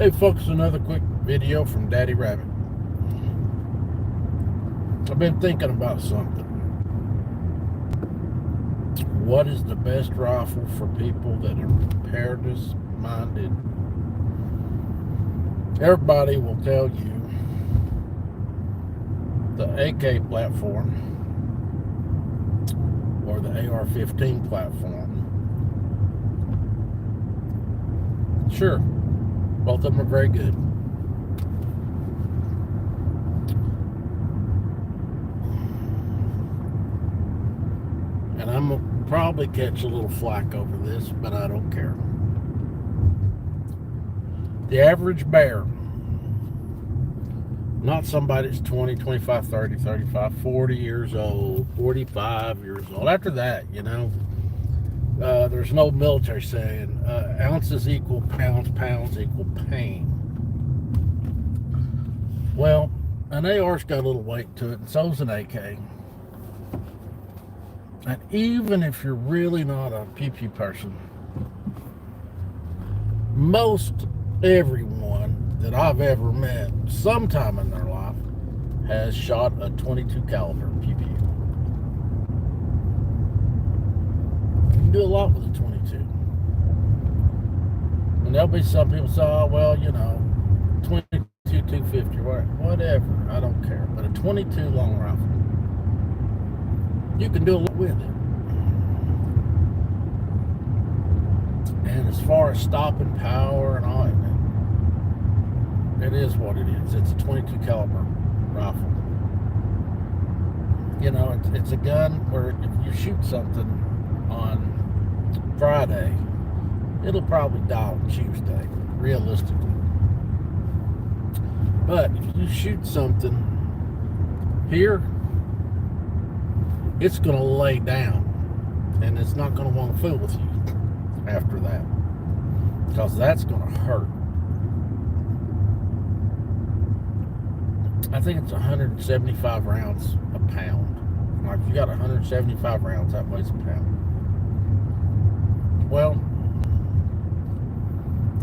Hey folks, another quick video from Daddy Rabbit. I've been thinking about something. What is the best rifle for people that are preparedness minded? Everybody will tell you the AK platform or the AR-15 platform. Sure, both of them are very good. And I'm going to probably catch a little flack over this, but I don't care. The average bear, not somebody that's 20, 25, 30, 35, 40 years old, 45 years old. After that, there's an old military saying, ounces equal pounds, pounds equal pain. Well, an AR's got a little weight to it, and so's an AK. And even if you're really not a PewPew person, most everyone that I've ever met sometime in their life has shot a 22 caliber PewPew. You can do a lot with a 22. And there'll be some people say, oh, well, 22, 250, whatever, I don't care. But a 22 long rifle, you can do a lot with it. And as far as stopping power and all, it is what it is. It's a 22 caliber rifle. It's a gun where if you shoot something on Friday, it'll probably die on Tuesday, realistically. But if you shoot something here, it's going to lay down, and it's not going to want to fool with you after that, because that's going to hurt. I think it's 175 rounds a pound. Like, if you got 175 rounds, that weighs a pound. Well,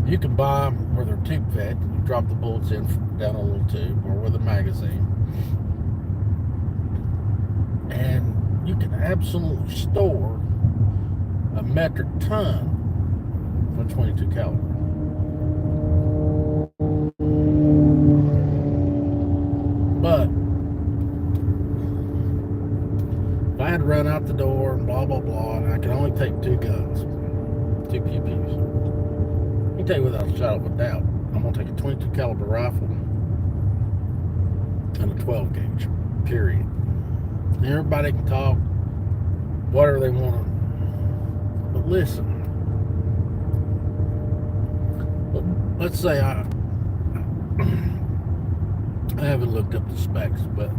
you can buy them where they're tube fed. You drop the bullets in down a little tube, or with a magazine, and you can absolutely store a metric ton of 22 caliber. But if I had to run out the door and blah blah blah, and I can only take two guns, two PewPews, I can tell you without a shadow of a doubt, I'm gonna take a 22 caliber rifle and a 12 gauge. Period. Everybody can talk whatever they want to, but listen. Let's say I haven't looked up the specs, but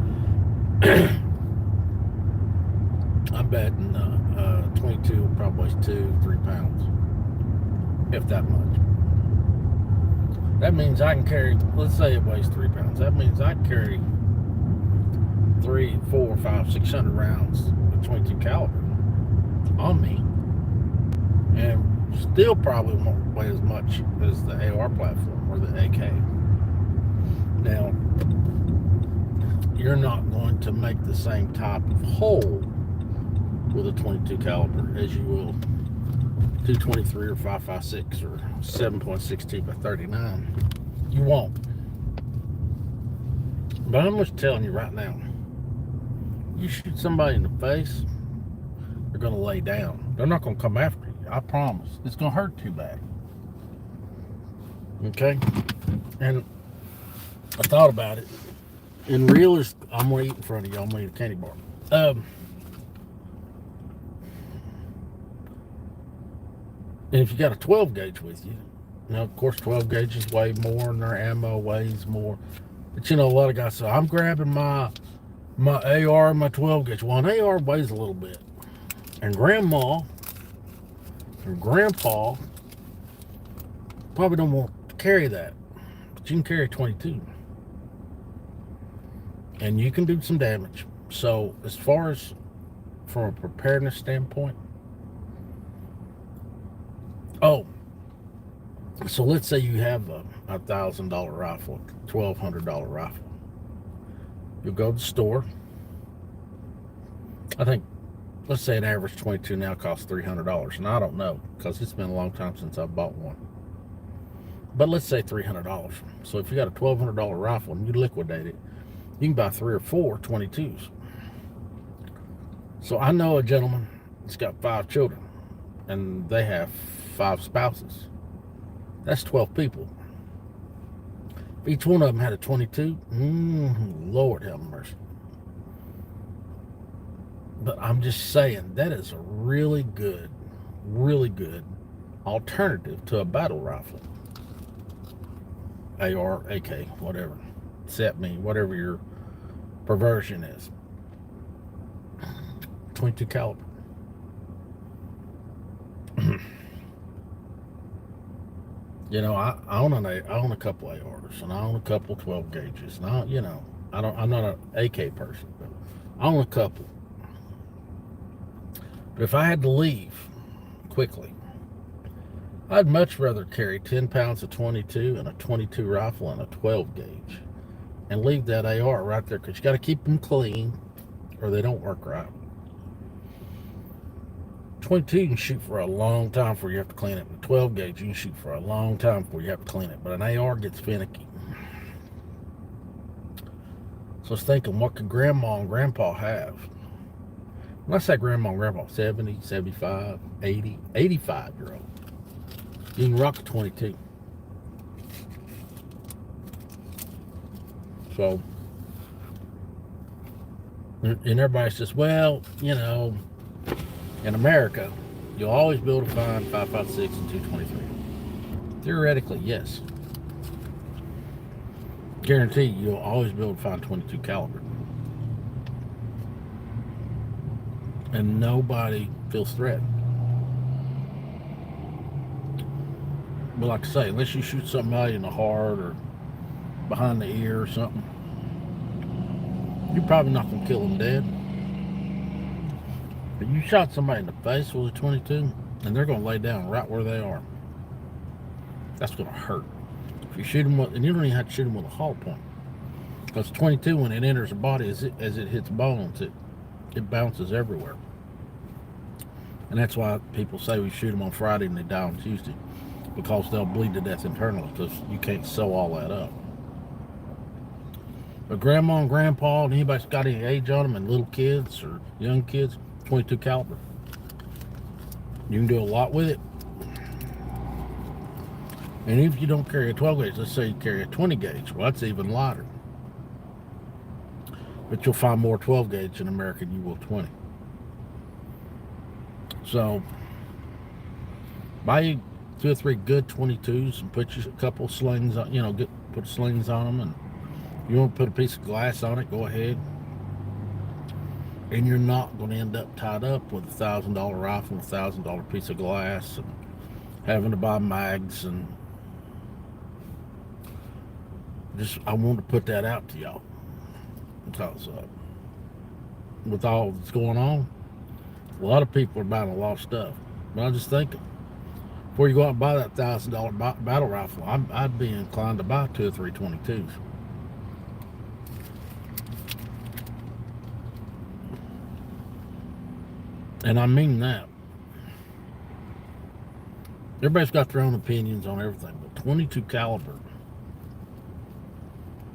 I'm betting 22 probably weighs 2-3 pounds, if that much. That means I can carry, let's say it weighs 3 pounds. That means I can carry 3, 4, 5, 600 rounds of 22 caliber on me, and still probably won't weigh as much as the AR platform or the AK. Now, you're not going to make the same type of hole with a 22 caliber as you will 223 or 5.56 or 7.62 by 39. You won't. But I'm just telling you right now, you shoot somebody in the face, they're going to lay down. They're not going to come after you. I promise. It's going to hurt too bad. Okay? And I thought about it. And I'm going to eat in front of you. I'm going to eat a candy bar. And if you got a 12 gauge with you, now of course 12 gauges weigh more and their ammo weighs more. But a lot of guys say, I'm grabbing my AR and my 12 gauge. Well, an AR weighs a little bit. And grandma or grandpa probably don't want to carry that. But you can carry 22. And you can do some damage. So as far as from a preparedness standpoint, So let's say you have a $1,000 rifle, $1,200 rifle. You'll go to the store. I think, let's say an average 22 now costs $300. And I don't know, because it's been a long time since I bought one. But let's say $300. So if you got a $1,200 rifle and you liquidate it, you can buy 3 or 4 22s. So I know a gentleman that's got 5 children, and they have 5 spouses. That's 12 people. If each one of them had a 22, Lord have mercy. But I'm just saying, that is a really good alternative to a battle rifle. AR, AK, whatever. Set me, whatever your perversion is. 22 caliber. You know, I own a couple ARs, and I own a couple 12 gauges. And I'm not an AK person, but I own a couple. But if I had to leave quickly, I'd much rather carry 10 pounds of 22 and a 22 rifle and a 12 gauge, and leave that AR right there, because you got to keep them clean or they don't work right. 22 you can shoot for a long time before you have to clean it. But 12 gauge you can shoot for a long time before you have to clean it. But an AR gets finicky. So I was thinking, what could grandma and grandpa have? When I say grandma and grandpa, 70, 75, 80, 85-year-old. You can rock a 22. So, and everybody says, well, in America, you'll always be able to find 5.56 and 223. Theoretically, yes. Guarantee you'll always be able to find 22 caliber. And nobody feels threatened. But like I say, unless you shoot somebody in the heart or behind the ear or something, you're probably not going to kill them dead. But you shot somebody in the face with a 22, and they're going to lay down right where they are. That's going to hurt. If you shoot them with, and you don't even have to shoot them with a hollow point, because 22, when it enters the body, as it hits bones, it bounces everywhere. And that's why people say we shoot them on Friday and they die on Tuesday, because they'll bleed to death internally, because you can't sew all that up. But grandma and grandpa, and anybody's got any age on them, and little kids or young kids, 22 caliber. You can do a lot with it. And if you don't carry a 12 gauge, let's say you carry a 20 gauge, well, that's even lighter. But you'll find more 12 gauge in America than you will 20. So, buy you 2 or 3 good 22s and put you a couple slings on, put slings on them. And if you want to put a piece of glass on it, go ahead. And you're not going to end up tied up with a $1,000 rifle and a $1,000 piece of glass and having to buy mags. And I want to put that out to y'all, because with all that's going on, a lot of people are buying a lot of stuff. But I'm just thinking, before you go out and buy that $1,000 battle rifle, I'd be inclined to buy 2 or 3 22s. And I mean that. Everybody's got their own opinions on everything, but 22 caliber.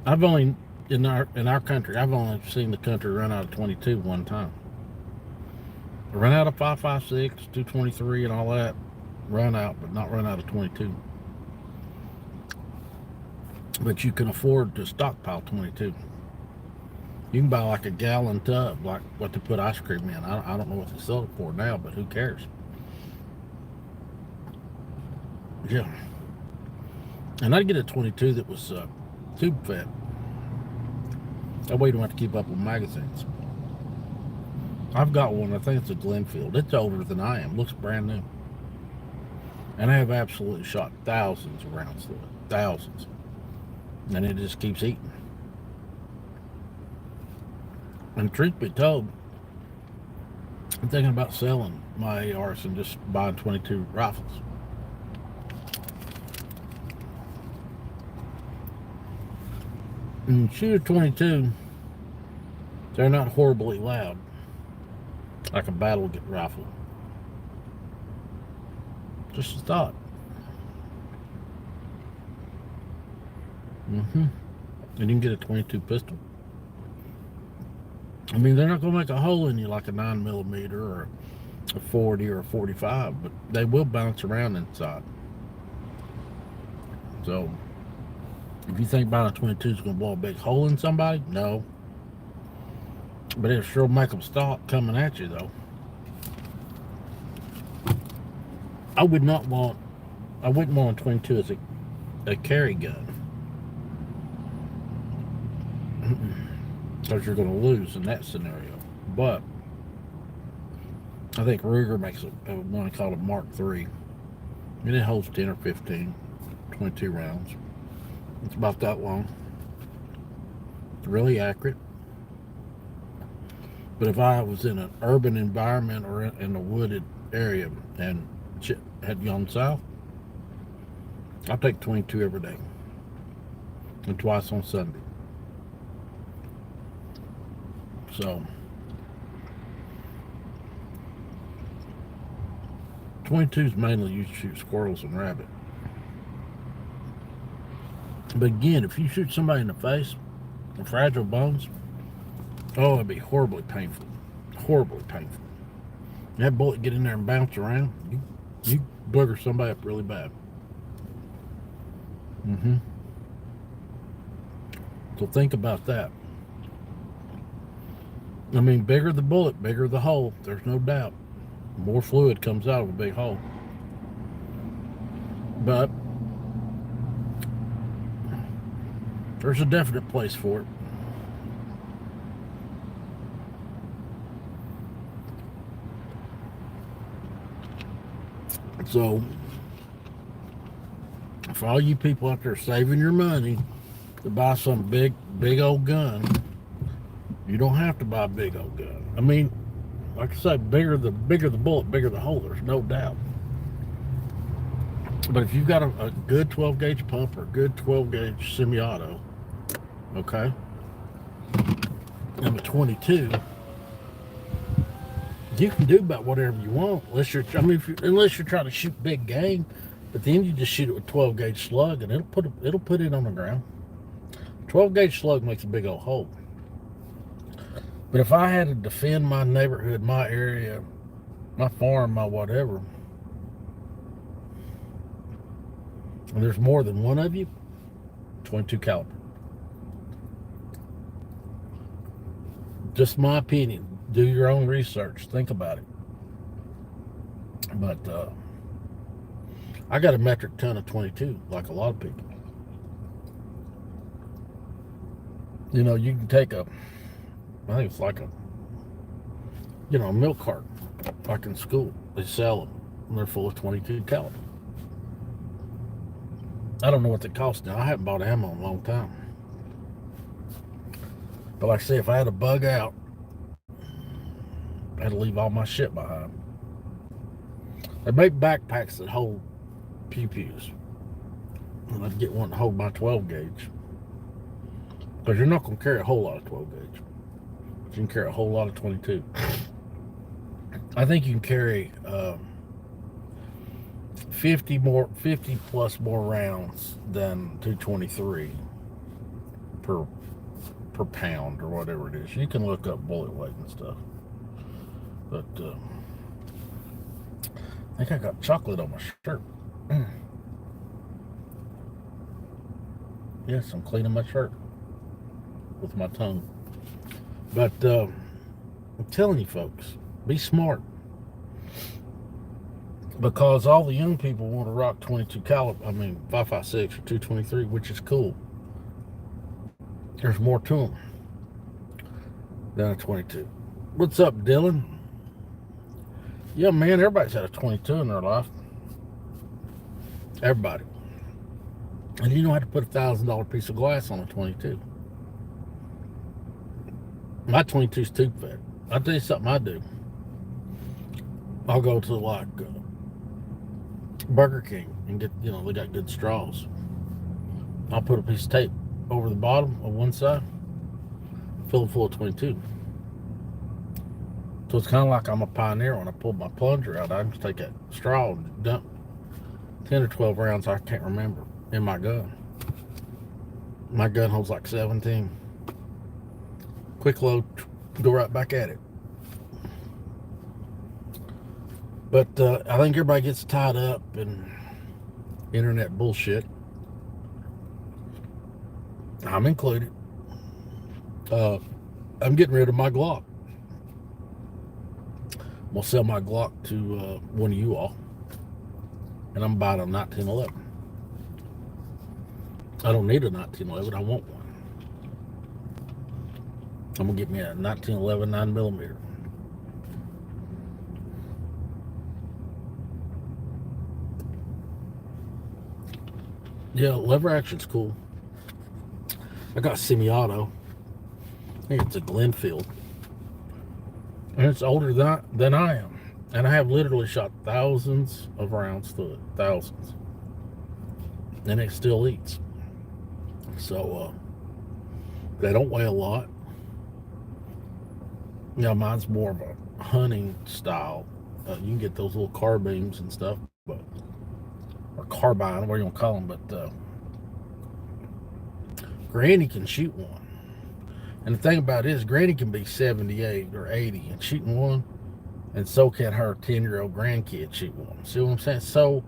I've only, in our country, I've only seen the country run out of 22 one time. Run out of 5.56, 223 and all that. Run out, but not run out of 22. But you can afford to stockpile 22. You can buy like a gallon tub, like what they put ice cream in. I don't know what they sell it for now, but who cares? Yeah. And I'd get a 22 that was tube fed. That way you don't have to keep up with magazines. I've got one, I think it's a Glenfield. It's older than I am, looks brand new. And I have absolutely shot thousands of rounds through it. Thousands. And it just keeps eating. And truth be told, I'm thinking about selling my ARs and just buying 22 rifles. And shooter 22, they're not horribly loud like a battle rifle. Just a thought. And you can get a 22 pistol. I mean, they're not going to make a hole in you like a 9mm or a 40 or a 45, but they will bounce around inside. So, if you think buying a 22 is going to blow a big hole in somebody, no. But it'll sure make them stop coming at you, though. I wouldn't want a 22 as a carry gun. Because you're going to lose in that scenario. But I think Ruger makes a one called a Mark III. And it holds 10 or 15, 22 rounds. It's about that long. It's really accurate. But if I was in an urban environment or in a wooded area and had gone south, I'll take 22 every day. And twice on Sunday. So 22 is mainly used to shoot squirrels and rabbit. But again, if you shoot somebody in the face with fragile bones, oh, it'd be horribly painful. Horribly painful. That bullet get in there and bounce around, you booger somebody up really bad. So think about that. I mean, bigger the bullet, bigger the hole. There's no doubt. More fluid comes out of a big hole. But there's a definite place for it. So, for all you people out there saving your money to buy some big old gun, you don't have to buy a big old gun. I mean, like I say, bigger the bullet, bigger the hole. There's no doubt. But if you've got a good 12 gauge pump or a good 12 gauge semi-auto, okay, and a 22, you can do about whatever you want. Unless you're trying to shoot big game, but then you just shoot it with 12 gauge slug, and it'll put it on the ground. 12 gauge slug makes a big old hole. But if I had to defend my neighborhood, my area, my farm, my whatever, and there's more than one of you, 22 caliber. Just my opinion. Do your own research. Think about it. But I got a metric ton of 22, like a lot of people. You know, you can take I think it's like a milk carton, like in school. They sell them, and they're full of 22 caliber. I don't know what they cost now. I haven't bought ammo in a long time. But like I say, if I had a bug out, I had to leave all my shit behind. They make backpacks that hold PewPews. And I'd get one to hold my 12 gauge. Because you're not going to carry a whole lot of 12 gauge. But you can carry a whole lot of 22. I think you can carry 50 plus more rounds than 223 per pound or whatever it is. You can look up bullet weight and stuff. But I think I got chocolate on my shirt. Yes, I'm cleaning my shirt with my tongue. But I'm telling you folks, be smart. Because all the young people want to rock 22 caliber, 5.56 or 223, which is cool. There's more to them than a 22. What's up, Dylan? Yeah, man, everybody's had a 22 in their life. Everybody. And you don't have to put a $1,000 piece of glass on a 22. My 22's tube fed. I'll tell you something I do. I'll go to like Burger King and get, they got good straws. I'll put a piece of tape over the bottom of one side, fill it full of 22. So it's kind of like I'm a pioneer. When I pull my plunger out, I just take that straw and dump 10 or 12 rounds, I can't remember, in my gun. My gun holds like 17. Quick load, go right back at it. But I think everybody gets tied up in internet bullshit. I'm included. I'm getting rid of my Glock. I'm going to sell my Glock to one of you all. And I'm buying a 1911. I don't need a 1911. I want one. I'm going to get me a 1911 9mm. Yeah, lever action's cool. I got semi-auto. I think it's a Glenfield. And it's older than I am. And I have literally shot thousands of rounds through it. Thousands. And it still eats. So, they don't weigh a lot. Yeah, mine's more of a hunting style. You can get those little carbines and stuff, but or carbine, what are you gonna call them? But Granny can shoot one. And the thing about it is, Granny can be 78 or 80 and shooting one, and so can her 10-year-old grandkid shoot one. See what I'm saying? So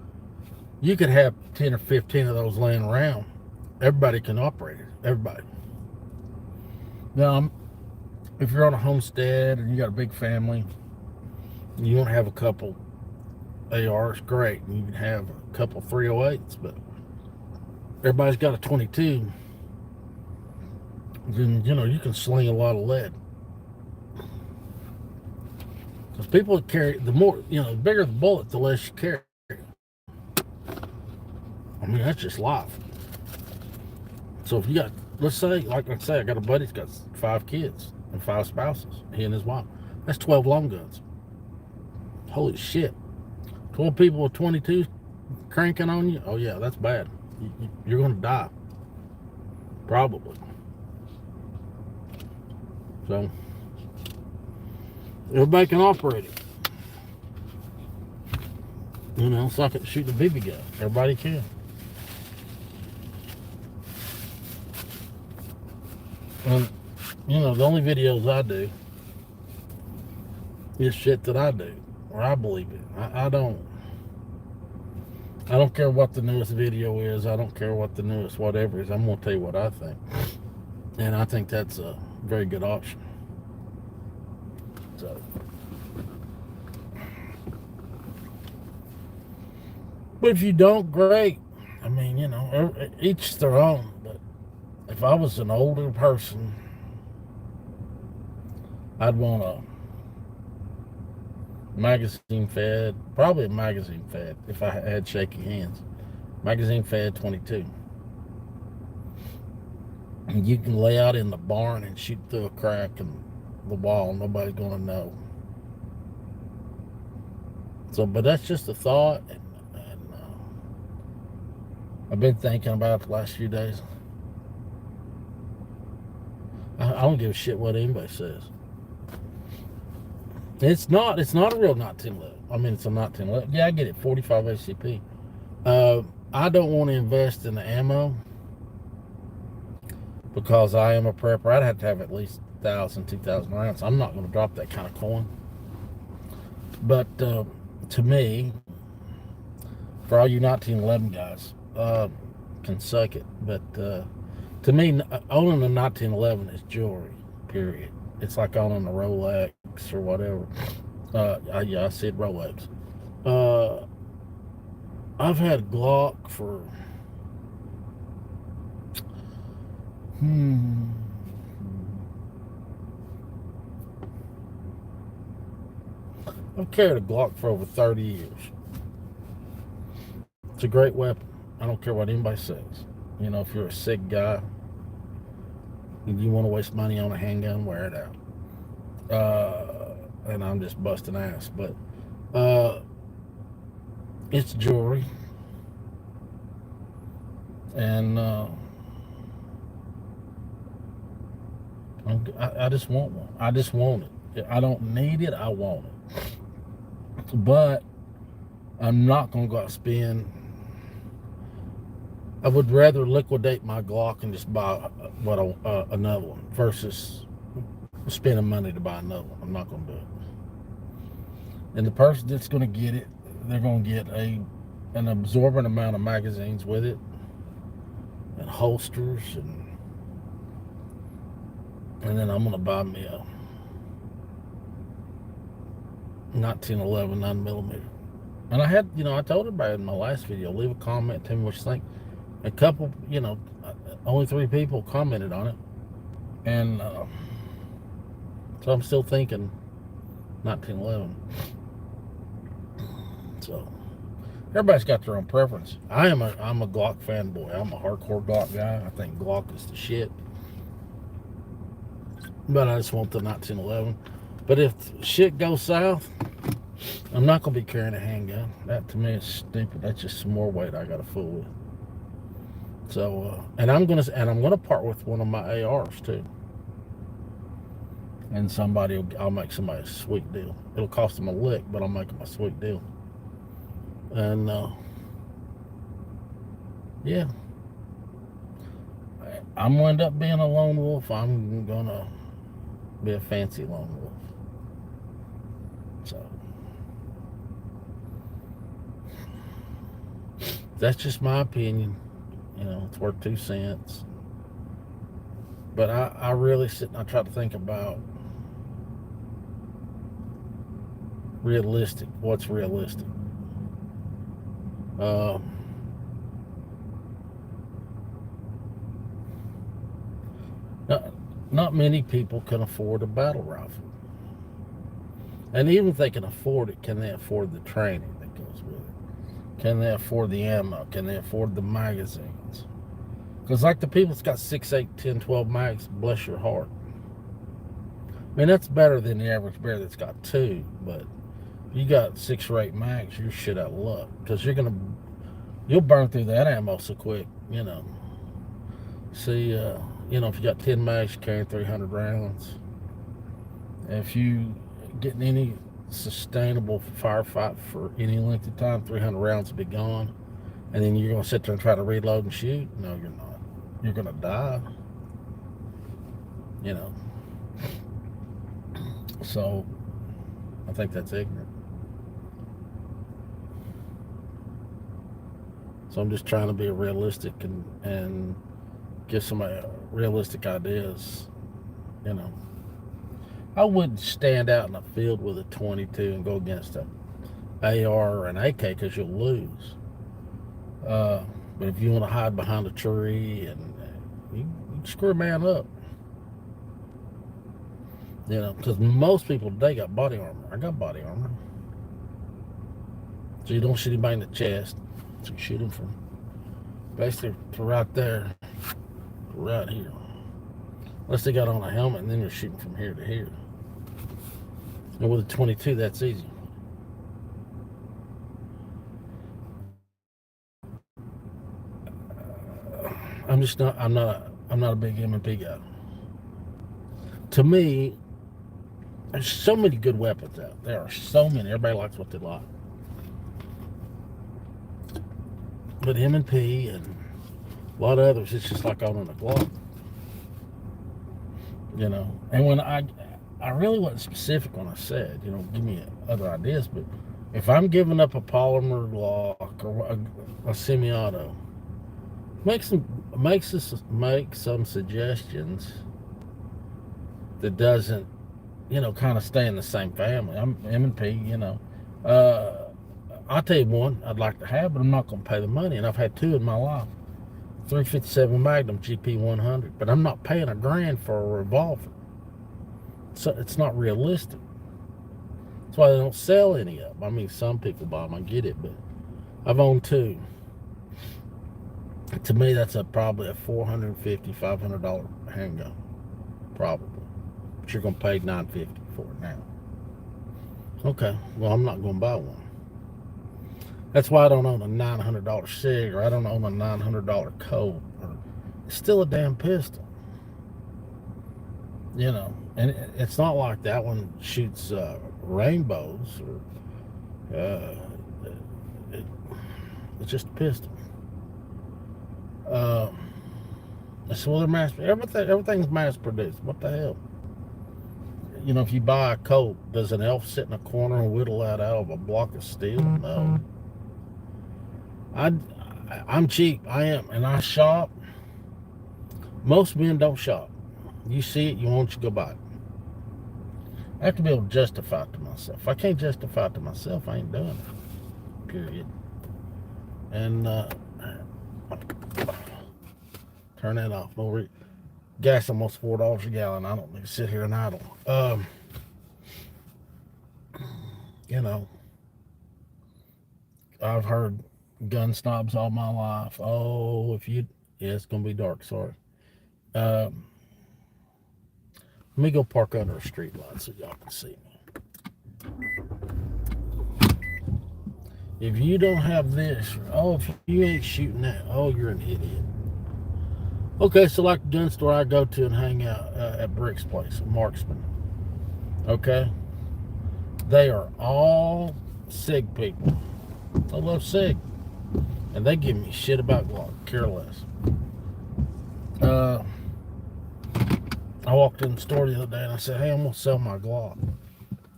you could have 10 or 15 of those laying around. Everybody can operate it. Everybody. Now, if you're on a homestead and you got a big family, you want to have a couple ARs, great. You can have a couple 308s, but everybody's got a 22. Then, you can sling a lot of lead. Because people carry, the bigger the bullet, the less you carry. I mean, that's just life. So if you got, let's say, like I say, I got a buddy that's got 5 kids and 5 spouses, he and his wife. That's 12 long guns. Holy shit. 12 people with 22 cranking on you? Oh yeah, that's bad. You're going to die. Probably. So, everybody can operate it. It's like shooting a BB gun. Everybody can. And, the only videos I do is shit that I do, or I believe it. I don't care what the newest video is. I don't care what the newest whatever is. I'm going to tell you what I think. And I think that's a very good option. So, but if you don't, great. I mean, each their own. But if I was an older person, I'd want a magazine fed, probably a magazine fed if I had shaky hands. Magazine fed 22. And you can lay out in the barn and shoot through a crack in the wall. Nobody's going to know. So, but that's just a thought. And I've been thinking about it the last few days. I don't give a shit what anybody says. It's not a real 1911. I mean, it's a 1911. Yeah, I get it. 45 ACP. I don't want to invest in the ammo because I am a prepper. I'd have to have at least 1,000, 2,000 rounds. I'm not going to drop that kind of coin. But to me, for all you 1911 guys, can suck it. But to me, owning a 1911 is jewelry, period. It's like owning a Rolex or whatever. Yeah, I said Rolex. I've had Glock for I've carried a Glock for over 30 years. It's a great weapon. I don't care what anybody says. If you're a sick guy and you want to waste money on a handgun, wear it out. And I'm just busting ass, but it's jewelry. And I just want one. I just want it. I don't need it. I want it. But I'm not going to go out and spend. I would rather liquidate my Glock and just buy another one versus spending money to buy another one. I'm not going to do it. And the person that's going to get it, they're going to get an absorbent amount of magazines with it, and holsters, and then I'm going to buy me a 1911 9mm. And I told everybody in my last video, leave a comment, tell me what you think. A couple, only 3 people commented on it, and so I'm still thinking 1911. So everybody's got their own preference. I'm a Glock fanboy. I'm a hardcore Glock guy. I think Glock is the shit. But I just want the 1911. But if shit goes south, I'm not gonna be carrying a handgun. That to me is stupid. That's just some more weight I gotta fool with. So and I'm gonna part with one of my ARs too. And I'll make somebody a sweet deal. It'll cost them a lick, but I'll make them a sweet deal. And yeah, I'm gonna end up being a lone wolf. I'm gonna be a fancy lone wolf. So that's just my opinion. It's worth 2 cents. But I really sit and I try to think about realistic. What's realistic? Not many people can afford a battle rifle. And even if they can afford it, can they afford the training that goes with it? Can they afford the ammo? Can they afford the magazines? Because like the people that's got 6, 8, 10, 12 mags, bless your heart. I mean, that's better than the average bear that's got 2, but if you got 6 or 8 mags, you're shit out of luck. Because you'll burn through that ammo so quick, See, if you got 10 mags, you're carrying 300 rounds. If you getting any sustainable firefight for any length of time, 300 rounds will be gone. And then you're going to sit there and try to reload and shoot? No, you're not. You're going to die. So, I think that's ignorant. So I'm just trying to be realistic and give somebody realistic ideas. I wouldn't stand out in a field with a 22 and go against an AR or an AK because you'll lose. But if you want to hide behind a tree and you screw a man up. Because most people today got body armor. I got body armor. So you don't shoot anybody in the chest. So you shoot them from basically to right there, to right here. Unless they got on a helmet, and then you're shooting from here to here. And with a 22, that's easy. I'm not a big M&P guy. To me, there's so many good weapons out. There are so many. Everybody likes what they like. But M&P and a lot of others, it's just like owning a Glock. And when I really wasn't specific when I said, give me other ideas, but if I'm giving up a polymer Glock or a semi-auto, make some suggestions that doesn't, kind of stay in the same family. I'm M&P, I'll tell you one I'd like to have, but I'm not going to pay the money. And I've had 2 in my life. 357 Magnum GP 100, but I'm not paying $1,000 for a revolver. So it's not realistic. That's why they don't sell any of them. I mean, some people buy them, I get it, but I've owned 2. To me, that's probably a $450, $500 handgun, probably. But you're going to pay $950 for it now. Okay, well, I'm not going to buy one. That's why I don't own a $900 SIG, or I don't own a $900 Colt. It's still a damn pistol. And it's not like that one shoots rainbows or it, it's just a pistol. Uh, so they're everything's mass produced. What the hell? If you buy a Colt, does an elf sit in a corner and whittle that out of a block of steel? No. I, I'm cheap. I am, and I shop. Most men don't shop. You see it, you want to go buy it. I have to be able to justify it to myself. If I can't justify it to myself, I ain't doing it. Period. And turn that off. Gas almost $4 a gallon. I don't need to sit here and idle. You know, I've heard gun snobs all my life. Oh, yeah, it's gonna be dark. Sorry. Um, Let me go park under a street light so y'all can see me. If you don't have this, if you ain't shooting that, you're an idiot. Okay, so like the gun store I go to and hang out at Brick's place, Marksman. Okay, they are all SIG people. I love SIG, and they give me shit about Glock. Care less. I walked in the store the other day and I said, "Hey, I'm gonna sell my Glock,"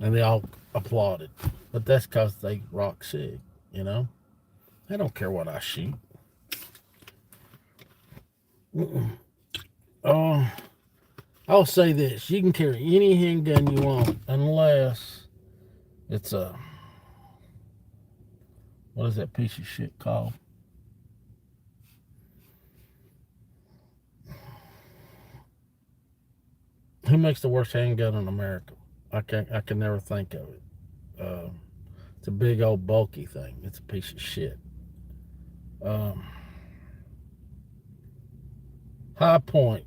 and they all applauded. But that's because they rock SIG. They don't care what I shoot. I'll say this: you can carry any handgun you want, unless it's what is that piece of shit called? Who makes the worst handgun in America? I can never think of it. It's a big old bulky thing. It's a piece of shit. Um, High Point.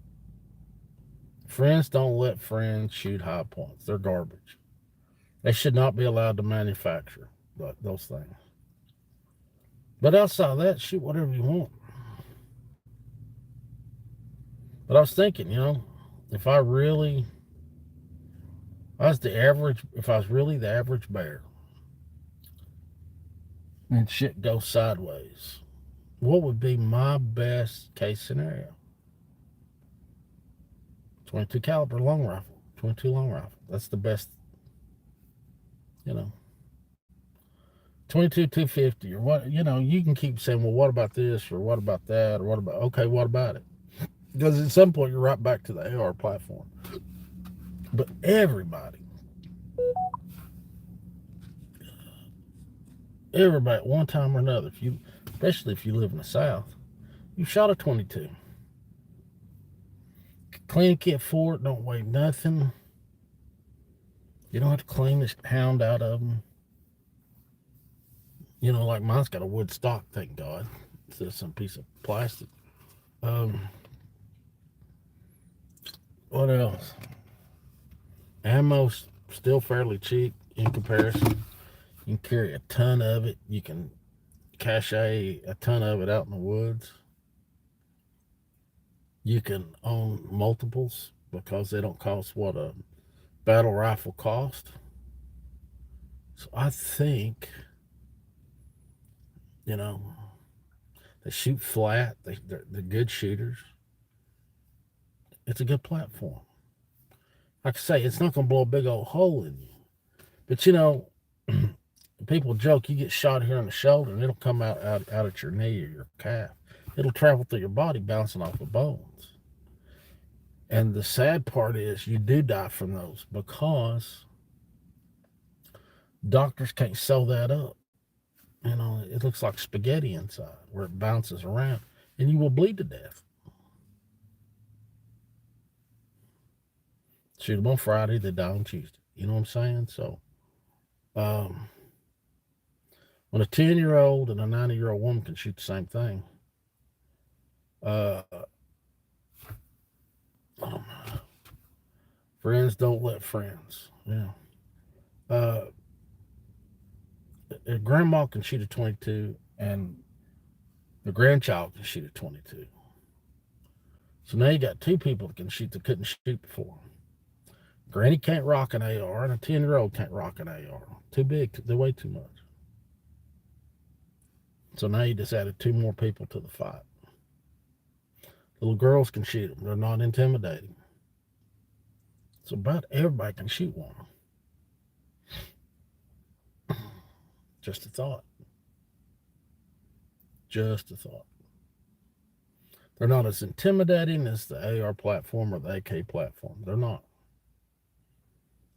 Friends don't let friends shoot high points. They're garbage. They should not be allowed to manufacture those things. But outside of that, shoot whatever you want. But I was thinking, if I was really the average bear, and shit goes sideways, what would be my best case scenario? 22 caliber long rifle, 22 long rifle. That's the best, you know. 22 250 or what, you can keep saying, well, what about this or what about that or what about it? Because at some point you're right back to the AR platform. But everybody at one time or another, especially if you live in the South, you shot a 22. Clean kit for it, don't weigh nothing. You don't have to clean this hound out of them. Like mine's got a wood stock, thank God. It's some piece of plastic. What else? Ammo's still fairly cheap in comparison. You can carry a ton of it. You can cache a ton of it out in the woods. You can own multiples because they don't cost what a battle rifle cost. So I think, they shoot flat. They're good shooters. It's a good platform. Like I say, it's not going to blow a big old hole in you. But people joke, you get shot here in the shoulder and it'll come out at your knee or your calf. It'll travel through your body, bouncing off the bones. And the sad part is you do die from those because doctors can't sew that up. It looks like spaghetti inside where it bounces around and you will bleed to death. Shoot them on Friday, they die on Tuesday. You know what I'm saying? So, when a 10-year-old and a 90-year-old woman can shoot the same thing, friends don't let friends. Yeah. Grandma can shoot a 22 and the grandchild can shoot a 22. So now you got two people that can shoot that couldn't shoot before. Granny can't rock an AR, and a 10-year-old can't rock an AR. Too big. They weigh too much. So now you just added two more people to the fight. Little girls can shoot them. They're not intimidating. So about everybody can shoot one. Just a thought. Just a thought. They're not as intimidating as the AR platform or the AK platform. They're not.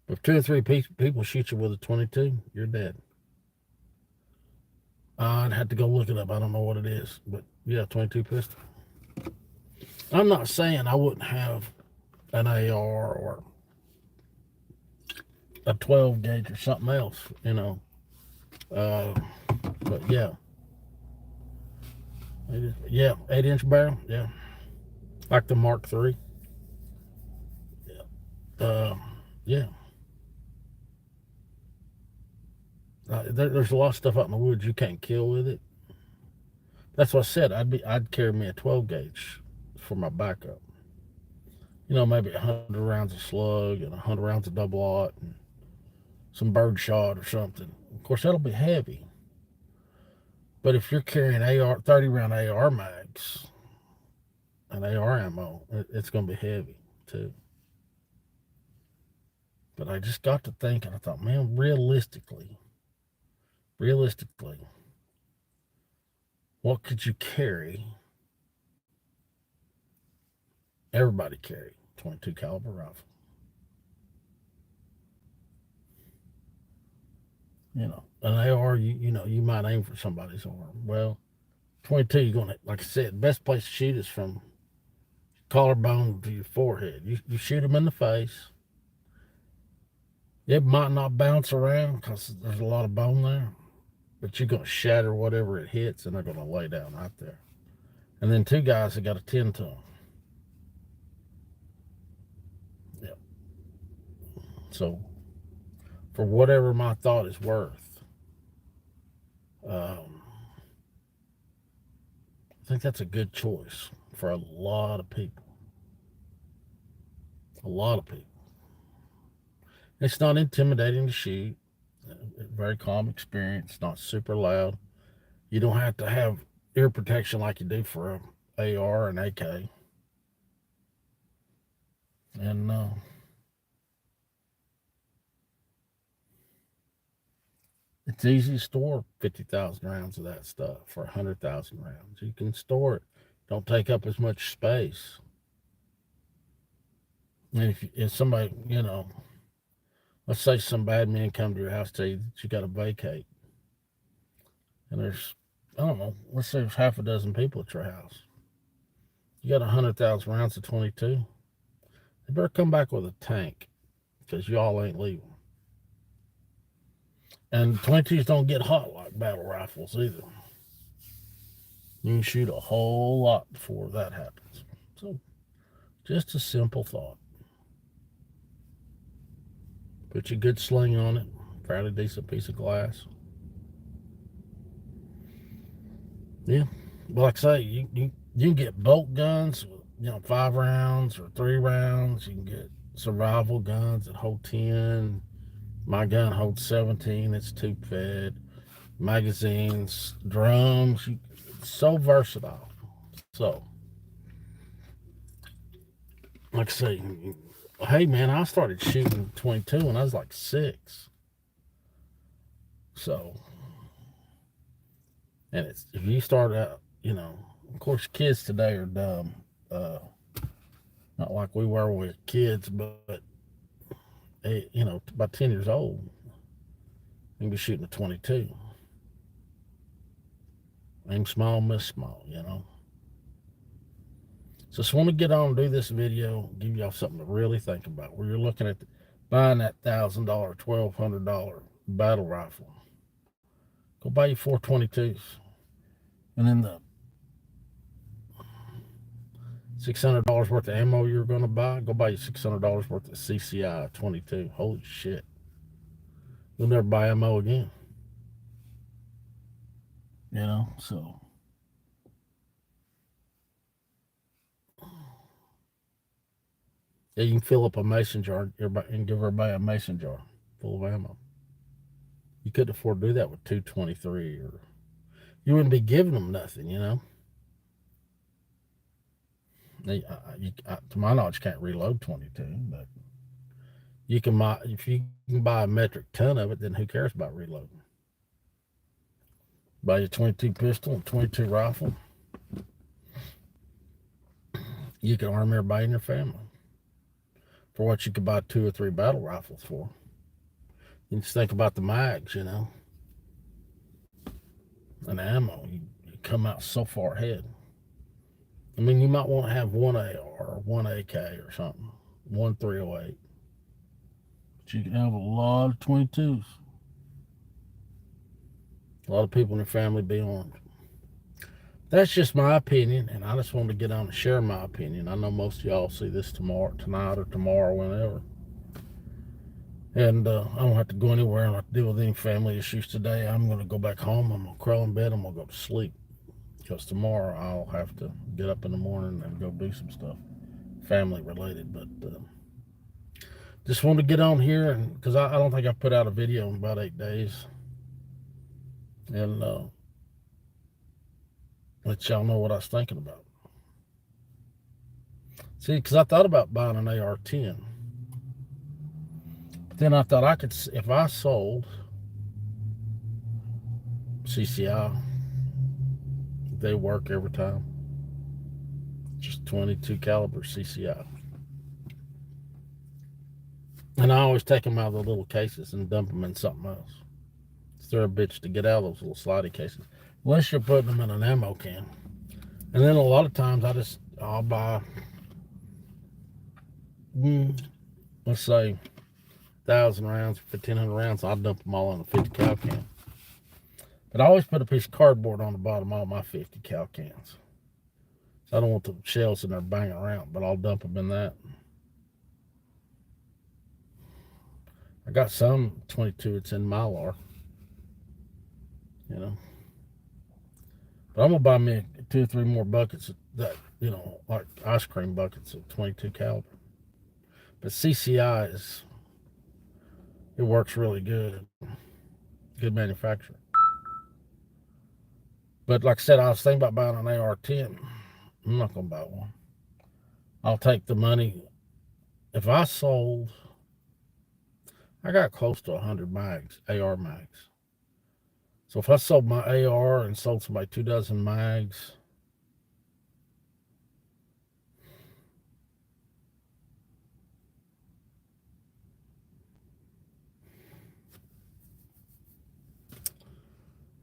If two or three people shoot you with a 22, you're dead. I'd have to go look it up. I don't know what it is. But yeah, 22 pistol. I'm not saying I wouldn't have an AR or a 12 gauge or something else, But yeah. Yeah, 8-inch barrel. Yeah. Like the Mark III. Yeah. Yeah. There's a lot of stuff out in the woods you can't kill with it. That's what I said. I'd carry me a 12 gauge for my backup. Maybe 100 rounds of slug and 100 rounds of double aught and some bird shot or something. Of course, that'll be heavy. But if you're carrying 30 round AR mags and AR ammo, it's going to be heavy too. But I just got to thinking, I thought, man, realistically, what could you carry? Everybody carry 22 caliber rifle. An AR, you might aim for somebody's arm. Well, 22, you're going to, like I said, best place to shoot is from collarbone to your forehead. You shoot them in the face. It might not bounce around because there's a lot of bone there, but you're going to shatter whatever it hits, and they're going to lay down right there. And then two guys that got a 10 to them. Yep. So, for whatever my thought is worth, I think that's a good choice for a lot of people. A lot of people. It's not intimidating to shoot. Very calm experience. Not super loud. You don't have to have ear protection like you do for a AR and AK. And it's easy to store 50,000 rounds of that stuff for 100,000 rounds. You can store it. Don't take up as much space. And if somebody, let's say some bad men come to your house, tell you that you got to vacate. And there's, I don't know, let's say there's half a dozen people at your house. You got 100,000 rounds of 22. They better come back with a tank because y'all ain't leaving. And 22s don't get hot like battle rifles either. You can shoot a whole lot before that happens. So, just a simple thought. Put your good sling on it, fairly decent piece of glass. Yeah, but like I say, you can get bolt guns, 5 rounds or 3 rounds. You can get survival guns that hold 10. My gun holds 17. It's tube fed. Magazines, drums. It's so versatile. So, like I say, hey man, I started shooting 22 when I was like 6. So, and if you start out, of course, kids today are dumb. Not like we were with kids, but about 10 years old, you can be shooting a 22. Aim small, miss small, So just want to get on and do this video, give y'all something to really think about. Where you're looking at buying that $1,000, $1,200 battle rifle, go buy you 422s, and then the $600 worth of ammo you're going to buy, go buy you $600 worth of CCI 22. Holy shit! You'll never buy ammo again. So. Yeah, you can fill up a mason jar and give everybody a mason jar full of ammo. You couldn't afford to do that with 223, or you wouldn't be giving them nothing, you know. To my knowledge, can't reload 22, but you can buy if you can buy a metric ton of it. Then who cares about reloading? Buy your 22 pistol and 22 rifle. You can arm everybody in your family for what you could buy 2 or 3 battle rifles for. You just think about the mags, you know, and ammo. You come out so far ahead. I mean, you might want to have one AR or one AK or something, one 308. But you can have a lot of 22s. A lot of people in your family be armed. That's just my opinion, and I just wanted to get on and share my opinion. I know most of y'all see this tonight, or tomorrow, whenever. And I don't have to go anywhere. I don't have to deal with any family issues today. I'm going to go back home. I'm going to crawl in bed. I'm going to go to sleep. Because tomorrow I'll have to get up in the morning and go do some stuff family related. But just wanted to get on here, and because I don't think I've put out a video in about 8 days. And let y'all know what I was thinking about. See, because I thought about buying an AR-10. Then I thought I could, if I sold CCI, they work every time. Just 22 caliber CCI. And I always take them out of the little cases and dump them in something else. They're a bitch to get out of those little slidey cases. Unless you're putting them in an ammo can. And then a lot of times I'll buy, let's say, 1,000 rounds, 1,500 rounds. I'll dump them all in a 50 cal can. But I always put a piece of cardboard on the bottom of all my 50 cal cans. So I don't want the shells in there banging around, but I'll dump them in that. I got some 22. It's in Mylar, you know. But I'm gonna buy me 2 or 3 more buckets of that, you know, like ice cream buckets of 22 caliber. But CCI it works really good. Good manufacturer. But like I said, I was thinking about buying an AR-10. I'm not gonna buy one. I'll take the money. If I sold, I got close to 100 mags, AR mags. So if I sold my AR and sold somebody 2 dozen mags,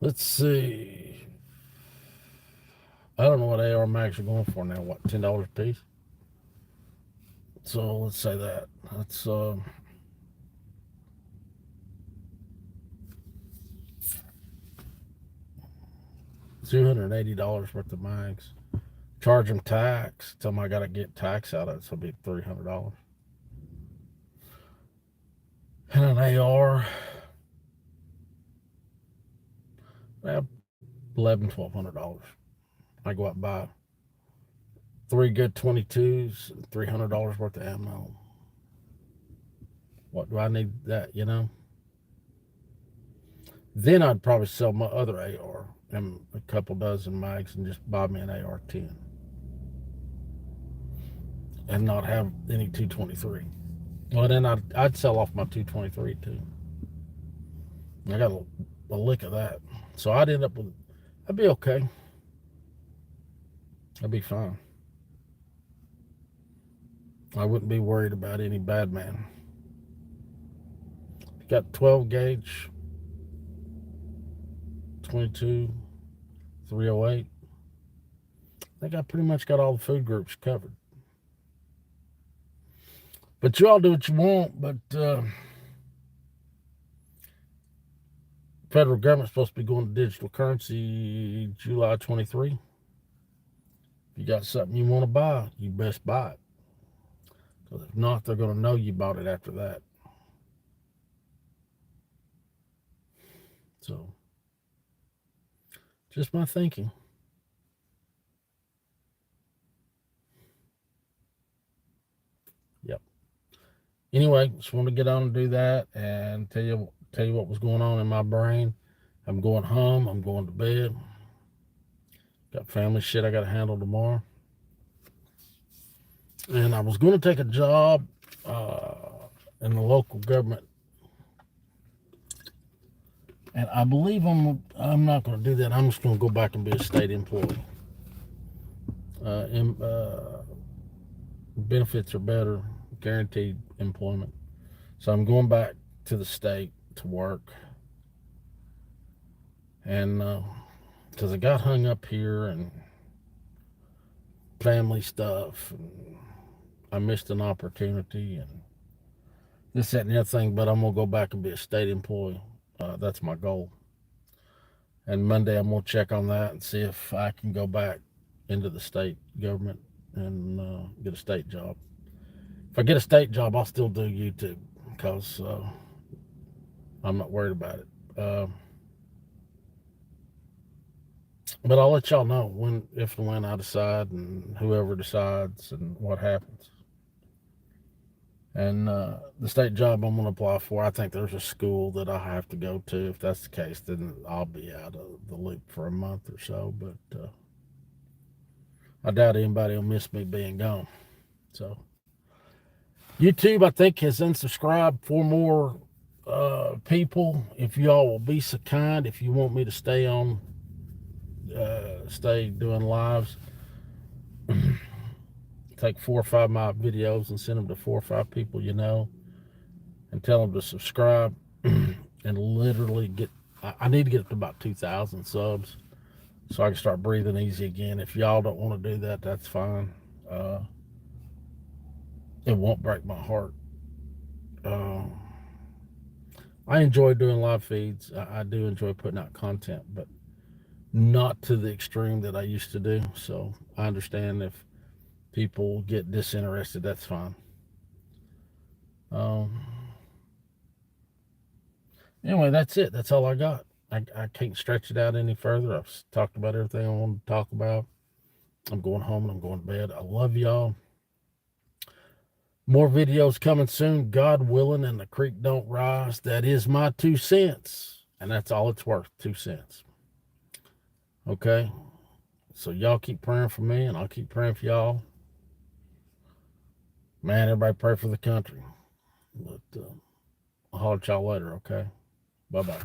let's see. I don't know what AR mags are going for now. What, $10 a piece? So let's say that. That's $280 worth of mags. Charge them tax. Tell them I gotta get tax out of it, so it'll be $300. And an AR, well, $1,100-$1,200. I go out and buy 3 good 22s, $300 worth of ammo. What do I need that, you know? Then I'd probably sell my other AR and a couple dozen mags and just buy me an AR-10 and not have any 223. Well, then I'd sell off my 223 too. I got a lick of that. So I'd end up with, I'd be okay. I'd be fine. I wouldn't be worried about any bad man. Got 12 gauge, 22, 308. I think I pretty much got all the food groups covered. But you all do what you want, but federal government's supposed to be going to digital currency July 23. If you got something you want to buy, you best buy it. Because if not, they're going to know you bought it after that. So, just my thinking. Yep. anyway, just want to get on and do that and tell you what was going on in my brain. I'm going home. I'm going to bed. Got family shit I got to handle tomorrow. And I was going to take a job in the local government, and I believe I'm not going to do that. I'm just going to go back and be a state employee. Benefits are better, guaranteed employment. So I'm going back to the state to work, and because I got hung up here and family stuff, and I missed an opportunity and this, that, and the other thing. But I'm gonna go back and be a state employee. That's my goal. And Monday I'm gonna check on that and see if I can go back into the state government and get a state job. If I get a state job, I'll still do YouTube because I'm not worried about it. But I'll let y'all know if and when I decide, and whoever decides, and what happens. And the state job I'm going to apply for, I think there's a school that I have to go to. If that's the case, then I'll be out of the loop for a month or so. But I doubt anybody will miss me being gone. So YouTube, I think, has unsubscribed 4 more people. If y'all will be so kind, if you want me to stay on, stay doing lives, take 4 or 5 of my videos and send them to 4 or 5 people you know, and tell them to subscribe and literally I need to get up to about 2,000 subs so I can start breathing easy again. If y'all don't want to do that, that's fine. It won't break my heart. I enjoy doing live feeds. I do enjoy putting out content, but not to the extreme that I used to do. So I understand if people get disinterested, that's fine. Anyway, that's it. That's all I got. I can't stretch it out any further. I've talked about everything I wanted to talk about. I'm going home and I'm going to bed. I love y'all. More videos coming soon, God willing, and the creek don't rise. That is my 2 cents. And that's all it's worth, 2 cents. Okay? So y'all keep praying for me, and I'll keep praying for y'all. Man, everybody pray for the country. But I'll holler at y'all later, okay? Bye-bye.